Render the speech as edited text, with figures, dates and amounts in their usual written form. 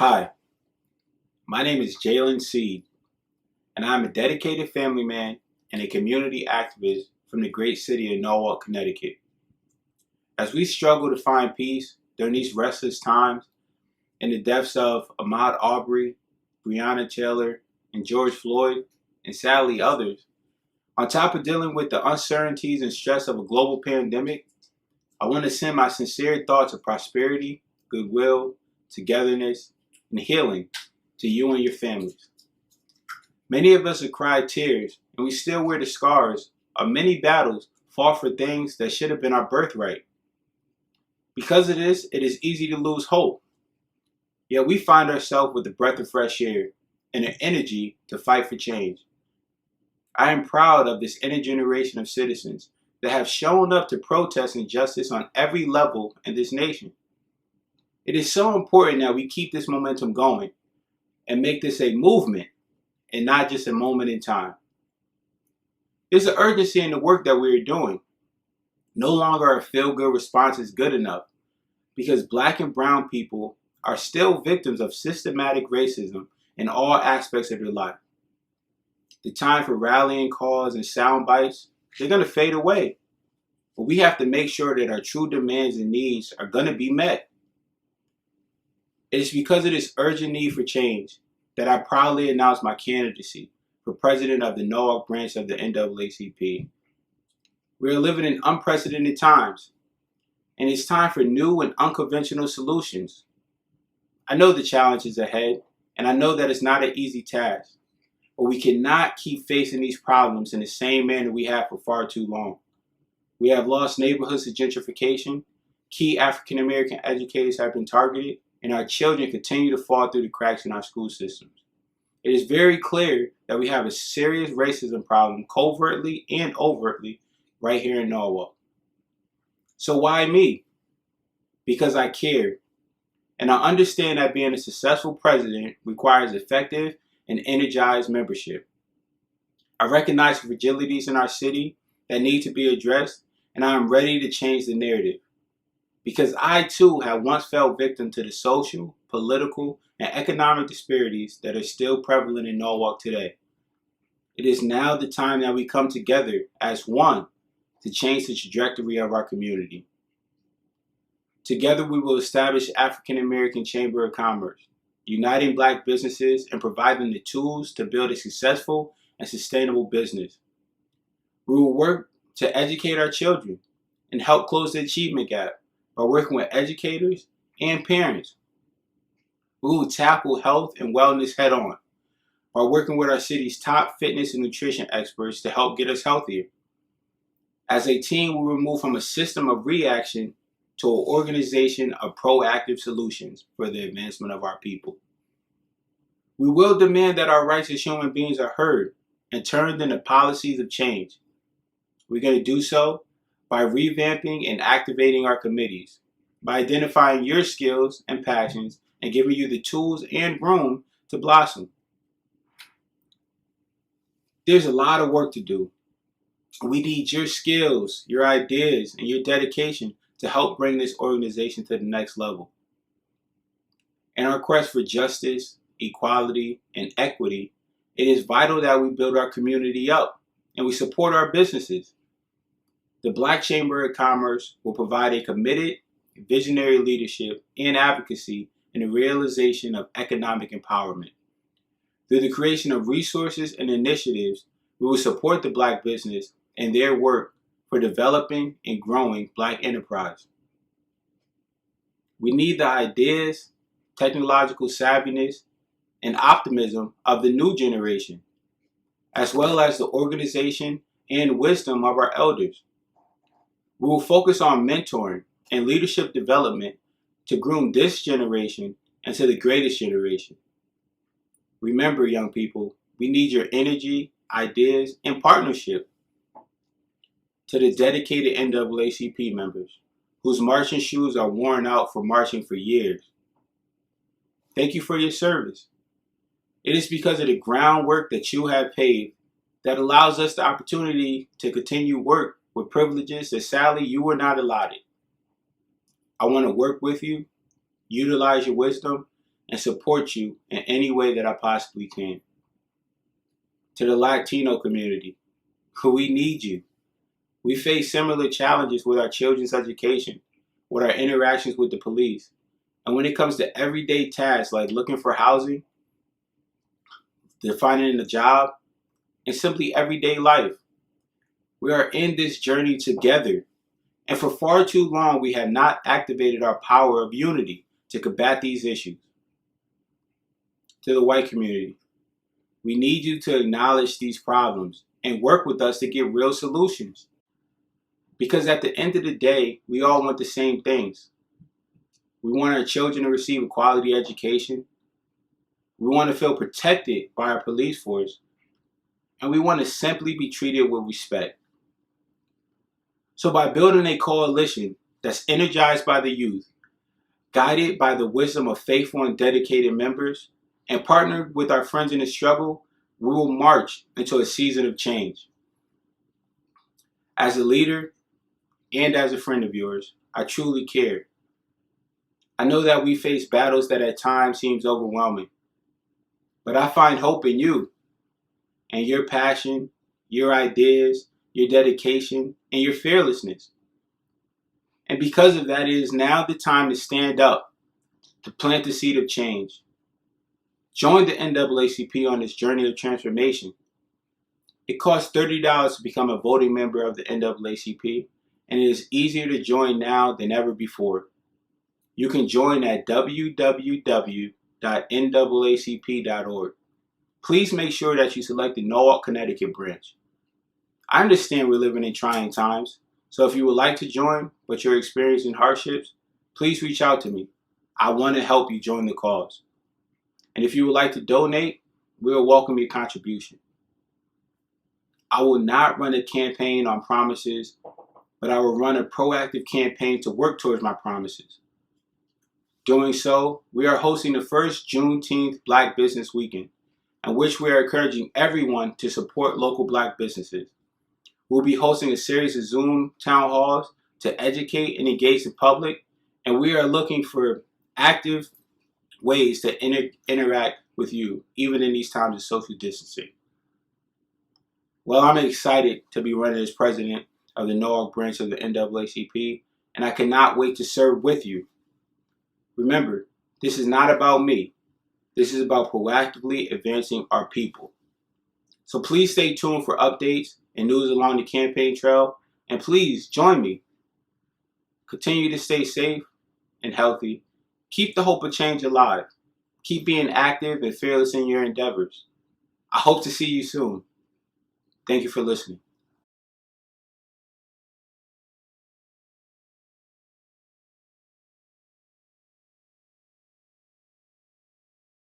Hi, my name is Jalin and I'm a dedicated family man and a community activist from the great city of Norwalk, Connecticut. As we struggle to find peace during these restless times and the deaths of Ahmaud Arbery, Breonna Taylor, and George Floyd, and sadly others, on top of dealing with the uncertainties and stress of a global pandemic, I want to send my sincere thoughts of prosperity, goodwill, togetherness, and healing to you and your families. Many of us have cried tears, and we still wear the scars of many battles fought for things that should have been our birthright. Because of this, it is easy to lose hope. Yet we find ourselves with a breath of fresh air and an energy to fight for change. I am proud of this intergeneration of citizens that have shown up to protest injustice on every level in this nation. It is so important that we keep this momentum going and make this a movement and not just a moment in time. There's an urgency in the work that we are doing. No longer a feel-good response is good enough because Black and brown people are still victims of systematic racism in all aspects of their life. The time for rallying calls and sound bites, they're going to fade away. But we have to make sure that our true demands and needs are going to be met. It is because of this urgent need for change that I proudly announced my candidacy for president of the Norwalk branch of the NAACP. We are living in unprecedented times, and it's time for new and unconventional solutions. I know the challenges ahead, and I know that it's not an easy task, but we cannot keep facing these problems in the same manner we have for far too long. We have lost neighborhoods to gentrification, key African American educators have been targeted, and our children continue to fall through the cracks in our school systems. It is very clear that we have a serious racism problem covertly and overtly right here in Norwalk. So why me? Because I care. And I understand that being a successful president requires effective and energized membership. I recognize the fragilities in our city that need to be addressed, and I am ready to change the narrative. Because I too have once fell victim to the social, political, and economic disparities that are still prevalent in Norwalk today. It is now the time that we come together as one to change the trajectory of our community. Together we will establish African American Chamber of Commerce, uniting Black businesses and providing the tools to build a successful and sustainable business. We will work to educate our children and help close the achievement gap by working with educators and parents. We will tackle health and wellness head on by working with our city's top fitness and nutrition experts to help get us healthier. As a team, we will move from a system of reaction to an organization of proactive solutions for the advancement of our people. We will demand that our rights as human beings are heard and turned into policies of change. We're going to do so by revamping and activating our committees, by identifying your skills and passions and giving you the tools and room to blossom. There's a lot of work to do. We need your skills, your ideas, and your dedication to help bring this organization to the next level. In our quest for justice, equality, and equity, it is vital that we build our community up and we support our businesses. The Black Chamber of Commerce will provide a committed, visionary leadership and advocacy in the realization of economic empowerment. Through the creation of resources and initiatives, we will support the Black business and their work for developing and growing Black enterprise. We need the ideas, technological savviness, and optimism of the new generation, as well as the organization and wisdom of our elders. We will focus on mentoring and leadership development to groom this generation into the greatest generation. Remember, young people, we need your energy, ideas, and partnership. To the dedicated NAACP members, whose marching shoes are worn out for marching for years, thank you for your service. It is because of the groundwork that you have paved that allows us the opportunity to continue work with privileges that sadly you were not allotted. I want to work with you, utilize your wisdom, and support you in any way that I possibly can. To the Latino community, we need you. We face similar challenges with our children's education, with our interactions with the police, and when it comes to everyday tasks like looking for housing, finding a job, and simply everyday life. We are in this journey together, and for far too long we have not activated our power of unity to combat these issues. To the white community, we need you to acknowledge these problems and work with us to get real solutions. Because at the end of the day, we all want the same things. We want our children to receive a quality education. We want to feel protected by our police force. And we want to simply be treated with respect. So by building a coalition that's energized by the youth, guided by the wisdom of faithful and dedicated members, and partnered with our friends in the struggle, we will march into a season of change. As a leader and as a friend of yours, I truly care. I know that we face battles that at times seems overwhelming, but I find hope in you and your passion, your ideas, your dedication, and your fearlessness. And because of that, it is now the time to stand up, to plant the seed of change. Join the NAACP on this journey of transformation. It costs $30 to become a voting member of the NAACP, and it is easier to join now than ever before. You can join at www.naacp.org. Please make sure that you select the Norwalk, Connecticut branch. I understand we're living in trying times, so if you would like to join, but you're experiencing hardships, please reach out to me. I want to help you join the cause. And if you would like to donate, we'll welcome your contribution. I will not run a campaign on promises, but I will run a proactive campaign to work towards my promises. Doing so, we are hosting the first Juneteenth Black Business Weekend, in which we are encouraging everyone to support local Black businesses. We'll be hosting a series of Zoom town halls to educate and engage the public, and we are looking for active ways to interact with you, even in these times of social distancing. Well, I'm excited to be running as president of the Norwalk branch of the NAACP, and I cannot wait to serve with you. Remember, this is not about me. This is about proactively advancing our people. So please stay tuned for updates and news along the campaign trail, and please join me. Continue to stay safe and healthy. Keep the hope of change alive. Keep being active and fearless in your endeavors. I hope to see you soon. Thank you for listening.